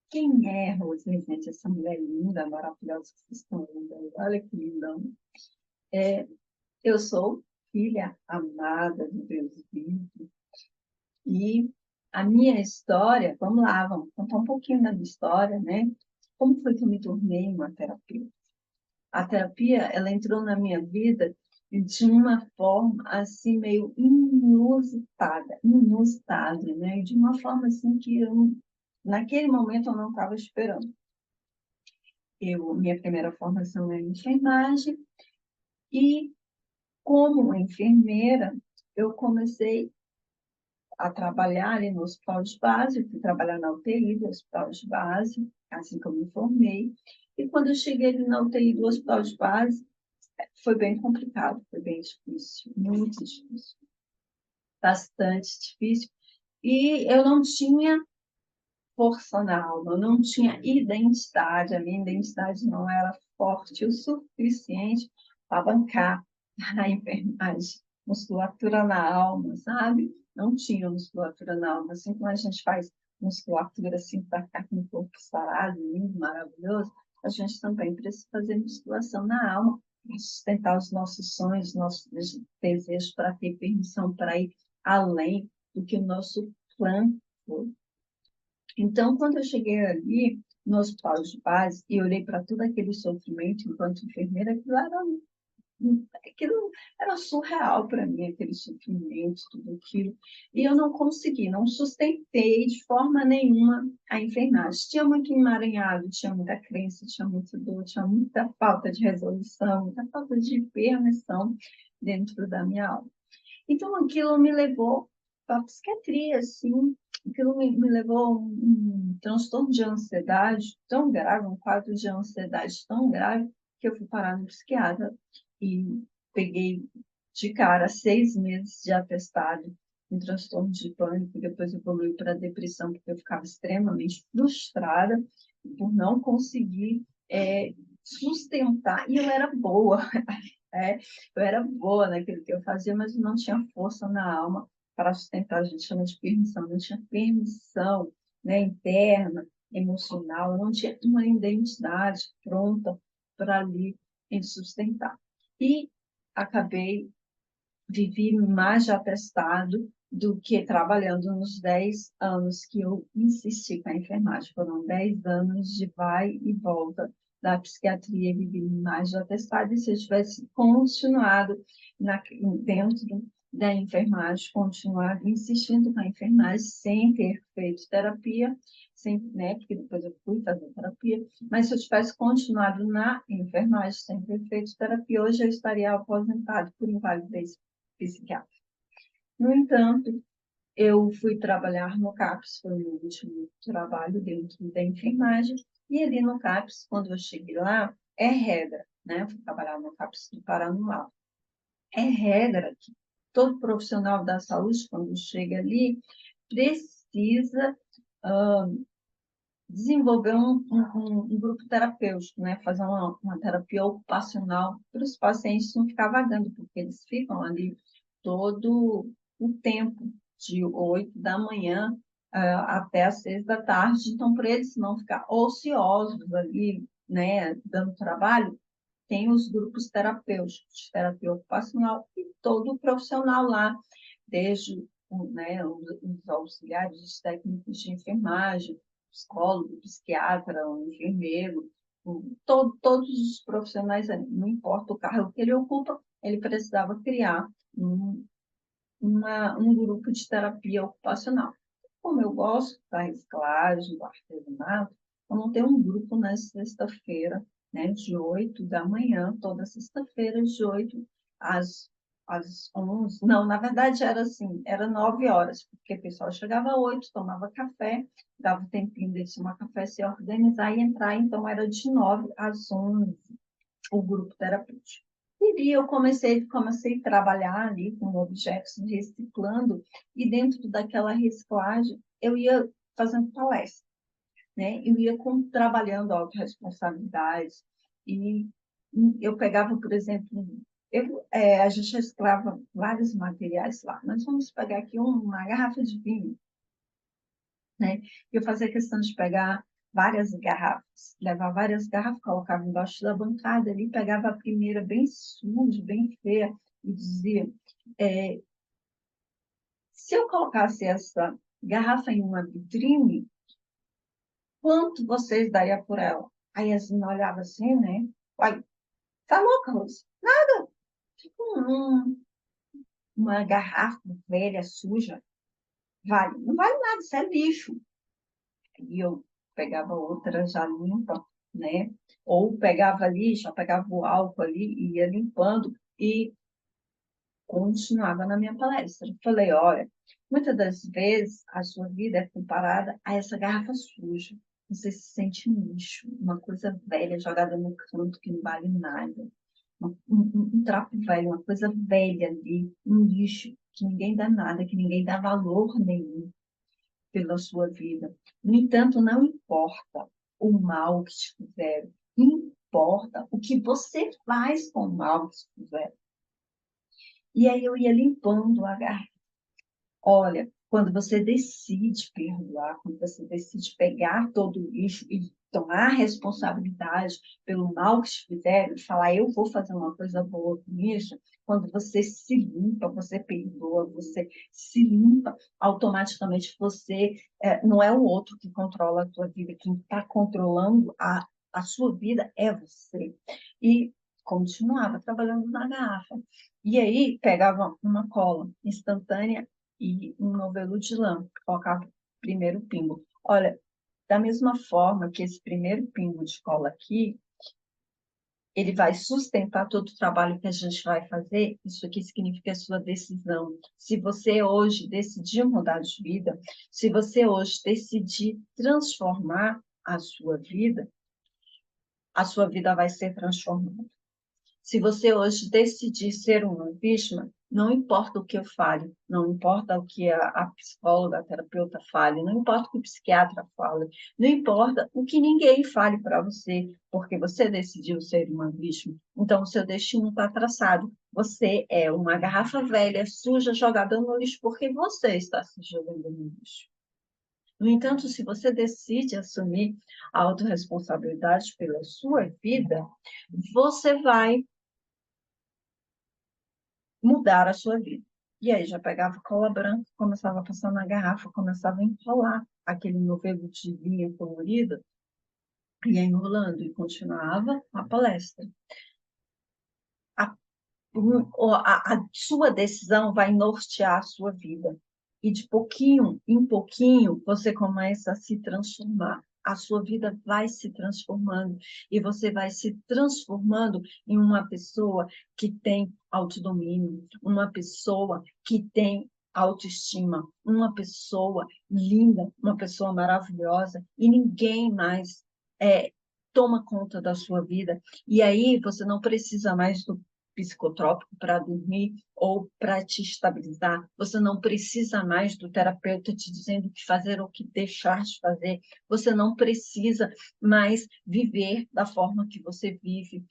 Quem é Rosane, gente? Essa mulher linda, maravilhosa que vocês estão vendo aí. Olha que linda. Eu sou filha amada de Deus vivo. E a minha história, vamos lá, vamos contar um pouquinho da minha história, né? Como foi que eu me tornei uma terapeuta? A terapia, ela entrou na minha vida de uma forma, assim, meio inusitada, né? De uma forma, assim, que naquele momento eu não estava esperando. Minha primeira formação é em enfermagem e, como enfermeira, eu comecei a trabalhar ali no hospital de base, eu fui trabalhar na UTI do hospital de base, assim que eu me formei. E quando eu cheguei ali na UTI do hospital de base, foi bem complicado, foi bem difícil, muito difícil, bastante difícil. E eu não tinha força na alma, eu não tinha identidade, a minha identidade não era forte o suficiente para bancar a enfermagem, musculatura na alma, sabe? Não tinha musculatura na alma, assim como a gente faz musculatura assim para ficar com o corpo sarado, lindo, maravilhoso, a gente também precisa fazer musculação na alma para sustentar os nossos sonhos, nossos desejos, para ter permissão para ir além do que o nosso plano foi. Então, quando eu cheguei ali no hospital de base e olhei para todo aquele sofrimento enquanto enfermeira, aquilo era surreal para mim, aquele sofrimento, tudo aquilo. E eu não consegui, não sustentei de forma nenhuma a enfermagem. Tinha muito emaranhado, tinha muita crença, tinha muita dor, tinha muita falta de resolução, muita falta de permissão dentro da minha alma. Então, aquilo me levou para a psiquiatria, assim, aquilo me levou a um transtorno de ansiedade tão grave, um quadro de ansiedade tão grave, que eu fui parar no psiquiatra e peguei de cara 6 meses de atestado em transtorno de pânico, depois evoluiu para depressão, porque eu ficava extremamente frustrada por não conseguir sustentar, e eu era boa, eu era boa naquilo que eu fazia, mas não tinha força na alma para sustentar. A gente chama de permissão, não tinha permissão, né, interna, emocional, eu não tinha uma identidade pronta para ali em sustentar. E acabei, vivi mais de atestado do que trabalhando nos 10 anos que eu insisti com a enfermagem. Foram 10 anos de vai e volta da psiquiatria, vivi mais de atestado, e se eu tivesse continuado dentro da enfermagem, continuado insistindo com a enfermagem, sem ter feito terapia, sem, né, porque depois eu fui fazer terapia, mas se eu tivesse continuado na enfermagem, sem ter feito terapia, hoje eu estaria aposentado por invalidez psiquiátrica. No entanto, eu fui trabalhar no CAPS, foi o meu último trabalho dentro da enfermagem, e ali no CAPS, quando eu cheguei lá, é regra, né? Eu fui trabalhar no CAPS do Paraná. É regra que todo profissional da saúde, quando chega ali, precisa desenvolver um grupo terapêutico, né? Fazer uma terapia ocupacional para os pacientes não ficar vagando, porque eles ficam ali todo o tempo, de 8 da manhã até as 6 da tarde. Então, para eles não ficar ociosos ali, né, dando trabalho, tem os grupos terapêuticos, de terapia ocupacional, e todo o profissional lá, desde, né, os auxiliares, os técnicos de enfermagem, psicólogo, psiquiatra, um enfermeiro, todos os profissionais, não importa o cargo que ele ocupa, ele precisava criar um grupo de terapia ocupacional. Como eu gosto da reciclagem, do artesanato, eu montei um grupo na sexta-feira, né, de 8 da manhã, toda sexta-feira, de 8 às 11. Não, na verdade era assim, era 9 horas, porque o pessoal chegava às 8, tomava café, dava um tempinho de tomar café, se organizar e entrar, então era de 9 às 11 o grupo terapêutico. E eu comecei a trabalhar ali com objetos reciclando, e dentro daquela reciclagem eu ia fazendo palestra, né? Eu ia trabalhando autorresponsabilidade, e eu pegava, por exemplo, a gente reciclava vários materiais lá, mas vamos pegar aqui uma garrafa de vinho, né? Eu fazia questão de pegar várias garrafas, levava várias garrafas, colocava embaixo da bancada ali, pegava a primeira bem suja, bem feia, e dizia, é, se eu colocasse essa garrafa em uma vitrine, quanto vocês dariam por ela? Aí a Zina olhava assim, né? Uai, tá louca, Lúcia? Tipo, uma garrafa velha, suja, vale. Não vale nada, isso é lixo. E eu pegava outra já limpa, né? Ou pegava lixo, eu pegava o álcool ali e ia limpando e continuava na minha palestra. Falei, olha, muitas das vezes a sua vida é comparada a essa garrafa suja. Você se sente um lixo, uma coisa velha jogada no canto que não vale nada. Um trapo velho, uma coisa velha ali, um lixo que ninguém dá nada, que ninguém dá valor nenhum pela sua vida. No entanto, não importa o mal que te fizeram, importa o que você faz com o mal que te fizeram. E aí eu ia limpando a garrafa. Olha, quando você decide perdoar, quando você decide pegar todo o lixo e tomar responsabilidade pelo mal que te fizeram, e falar, eu vou fazer uma coisa boa com isso, quando você se limpa, você perdoa, você se limpa, automaticamente você não é o outro que controla a tua vida, quem está controlando a sua vida é você. E continuava trabalhando na garrafa. E aí pegava uma cola instantânea e um novelo de lã, colocava primeiro pingo. Olha, da mesma forma que esse primeiro pingo de cola aqui, ele vai sustentar todo o trabalho que a gente vai fazer, isso aqui significa a sua decisão. Se você hoje decidir mudar de vida, se você hoje decidir transformar a sua vida vai ser transformada. Se você hoje decidir ser uma vítima, não importa o que eu fale, não importa o que a psicóloga, a terapeuta fale, não importa o que o psiquiatra fale, não importa o que ninguém fale para você, porque você decidiu ser uma vítima. Então, o seu destino está traçado. Você é uma garrafa velha, suja, jogada no lixo, porque você está se jogando no lixo. No entanto, se você decide assumir a autorresponsabilidade pela sua vida, você vai mudar a sua vida. E aí já pegava cola branca, começava a passar na garrafa, começava a enrolar aquele novelo de linha colorida, ia enrolando e continuava a palestra. A, a sua decisão vai nortear a sua vida. E de pouquinho em pouquinho, você começa a se transformar. A sua vida vai se transformando e você vai se transformando em uma pessoa que tem autodomínio, uma pessoa que tem autoestima, uma pessoa linda, uma pessoa maravilhosa e ninguém mais toma conta da sua vida. E aí você não precisa mais do psicotrópico para dormir ou para te estabilizar. Você não precisa mais do terapeuta te dizendo o que fazer ou o que deixar de fazer. Você não precisa mais viver da forma que você vive,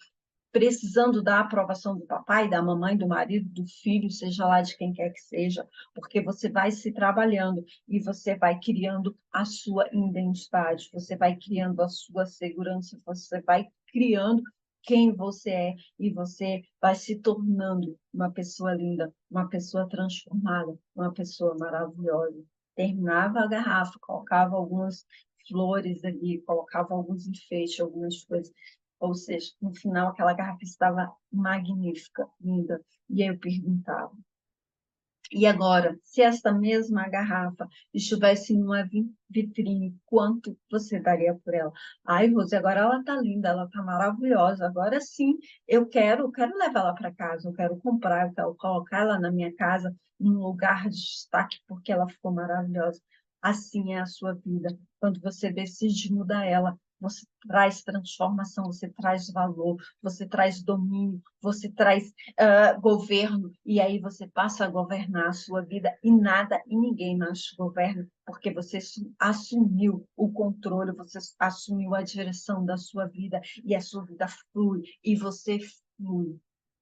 precisando da aprovação do papai, da mamãe, do marido, do filho, seja lá de quem quer que seja, porque você vai se trabalhando e você vai criando a sua identidade, você vai criando a sua segurança, você vai criando quem você é e você vai se tornando uma pessoa linda, uma pessoa transformada, uma pessoa maravilhosa. Terminava a garrafa, colocava algumas flores ali, colocava alguns enfeites, algumas coisas. Ou seja, no final aquela garrafa estava magnífica, linda. E aí eu perguntava, e agora, se esta mesma garrafa estivesse em uma vitrine, quanto você daria por ela? Ai, Rose, agora ela está linda, ela está maravilhosa. Agora sim, eu quero levar ela para casa, eu quero comprar, eu quero colocar ela na minha casa, num lugar de destaque, porque ela ficou maravilhosa. Assim é a sua vida. Quando você decide mudar ela, você traz transformação, você traz valor, você traz domínio, você traz governo, e aí você passa a governar a sua vida e nada e ninguém mais te governa, porque você assumiu o controle, você assumiu a direção da sua vida e a sua vida flui e você flui.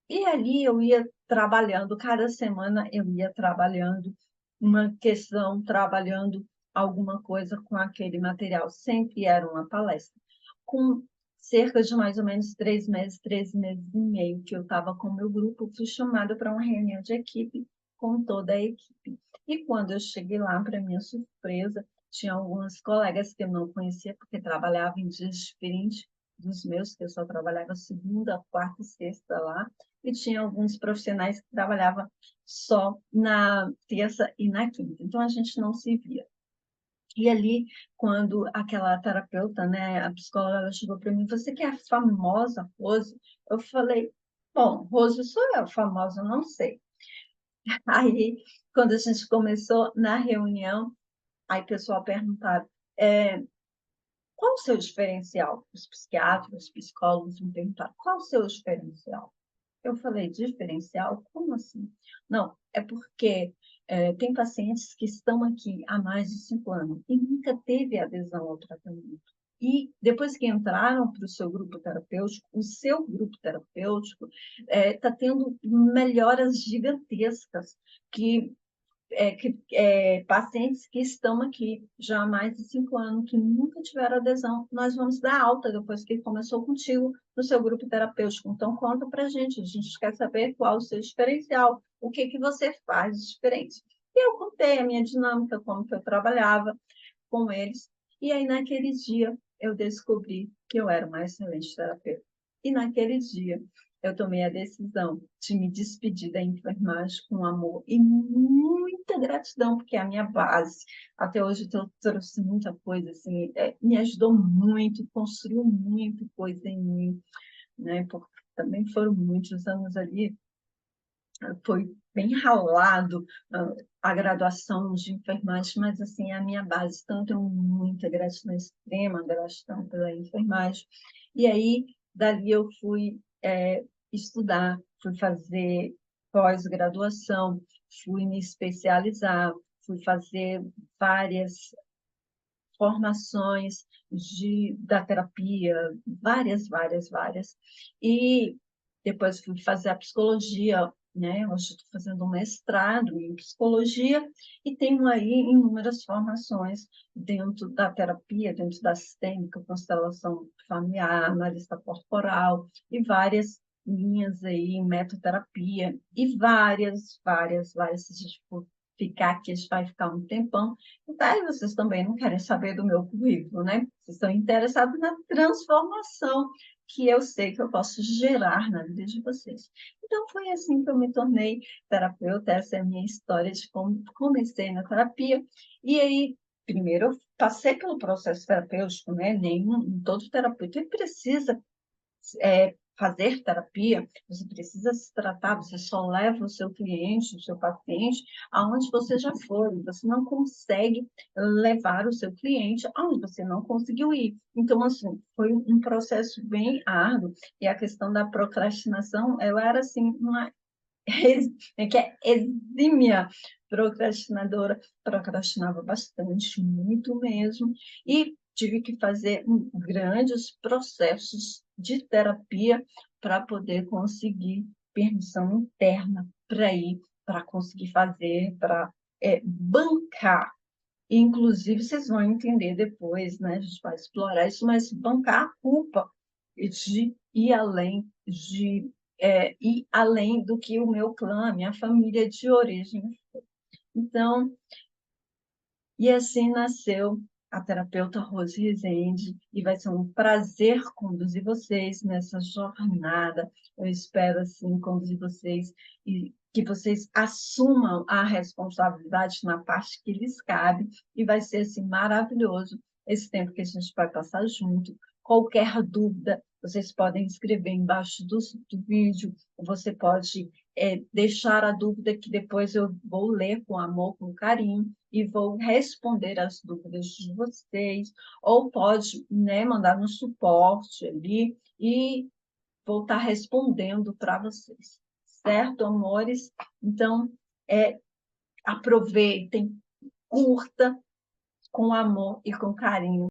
E ali eu ia trabalhando, cada semana eu ia trabalhando uma questão, trabalhando alguma coisa com aquele material, sempre era uma palestra. Com cerca de mais ou menos 3 meses e meio que eu estava com o meu grupo, fui chamada para uma reunião de equipe com toda a equipe. E quando eu cheguei lá, para minha surpresa, tinha algumas colegas que eu não conhecia, porque trabalhavam em dias diferentes dos meus, que eu só trabalhava segunda, quarta e sexta lá, e tinha alguns profissionais que trabalhavam só na terça e na quinta. Então, a gente não se via. E ali, quando aquela terapeuta, né, a psicóloga, ela chegou para mim, você que é a famosa Rose? Eu falei, bom, Rose sou eu, famosa não sei. Aí, quando a gente começou na reunião, aí o pessoal perguntava, qual o seu diferencial? Os psiquiatras, os psicólogos me perguntaram, qual o seu diferencial? Eu falei, diferencial? Como assim? Não, é porque tem pacientes que estão aqui há mais de 5 anos e nunca teve adesão ao tratamento. E depois que entraram para o seu grupo terapêutico, o seu grupo terapêutico está tendo melhoras gigantescas que pacientes que estão aqui já há mais de 5 anos, que nunca tiveram adesão, nós vamos dar alta depois que começou contigo no seu grupo terapêutico. Então, conta para a gente quer saber qual o seu diferencial, o que, que você faz de diferente. E eu contei a minha dinâmica, como que eu trabalhava com eles, e aí naquele dia eu descobri que eu era uma excelente terapeuta. E naquele dia eu tomei a decisão de me despedir da enfermagem com amor e muita gratidão, porque é a minha base. Até hoje eu trouxe muita coisa, assim, me ajudou muito, construiu muita coisa em mim, né? Porque também foram muitos anos ali, foi bem ralado a graduação de enfermagem, mas assim, a minha base, então eu tenho muita gratidão, extrema gratidão pela enfermagem. E aí, dali eu fui estudar, fui fazer pós-graduação, fui me especializar, fui fazer várias formações da terapia, várias. E depois fui fazer a psicologia, né? Hoje estou fazendo um mestrado em psicologia e tenho aí inúmeras formações dentro da terapia, dentro da sistêmica, constelação familiar, analista corporal e várias linhas aí em metoterapia e várias, se a gente for ficar aqui, a gente vai ficar um tempão. Daí vocês também não querem saber do meu currículo, né? Vocês estão interessados na transformação que eu sei que eu posso gerar na vida de vocês. Então, foi assim que eu me tornei terapeuta. Essa é a minha história de como comecei na terapia. E aí, primeiro, eu passei pelo processo terapêutico, né? Todo terapeuta ele precisa fazer terapia, você precisa se tratar, você só leva o seu cliente, o seu paciente, aonde você já foi, você não consegue levar o seu cliente aonde você não conseguiu ir. Então, assim, foi um processo bem árduo, e a questão da procrastinação, eu era, assim, uma que é exímia procrastinadora, procrastinava bastante, muito mesmo, e tive que fazer grandes processos de terapia para poder conseguir permissão interna para ir, para conseguir fazer, para bancar. Inclusive, vocês vão entender depois, né? A gente vai explorar isso, mas bancar a culpa de ir além do que o meu clã, a minha família de origem. Então, e assim nasceu a terapeuta Rose Rezende, e vai ser um prazer conduzir vocês nessa jornada. Eu espero, assim, conduzir vocês e que vocês assumam a responsabilidade na parte que lhes cabe, e vai ser, assim, maravilhoso esse tempo que a gente vai passar junto. Qualquer dúvida, vocês podem escrever embaixo do vídeo, você pode deixar a dúvida que depois eu vou ler com amor, com carinho, e vou responder as dúvidas de vocês, ou pode, né, mandar no suporte ali e vou estar respondendo para vocês, certo, amores? Então, aproveitem, curta com amor e com carinho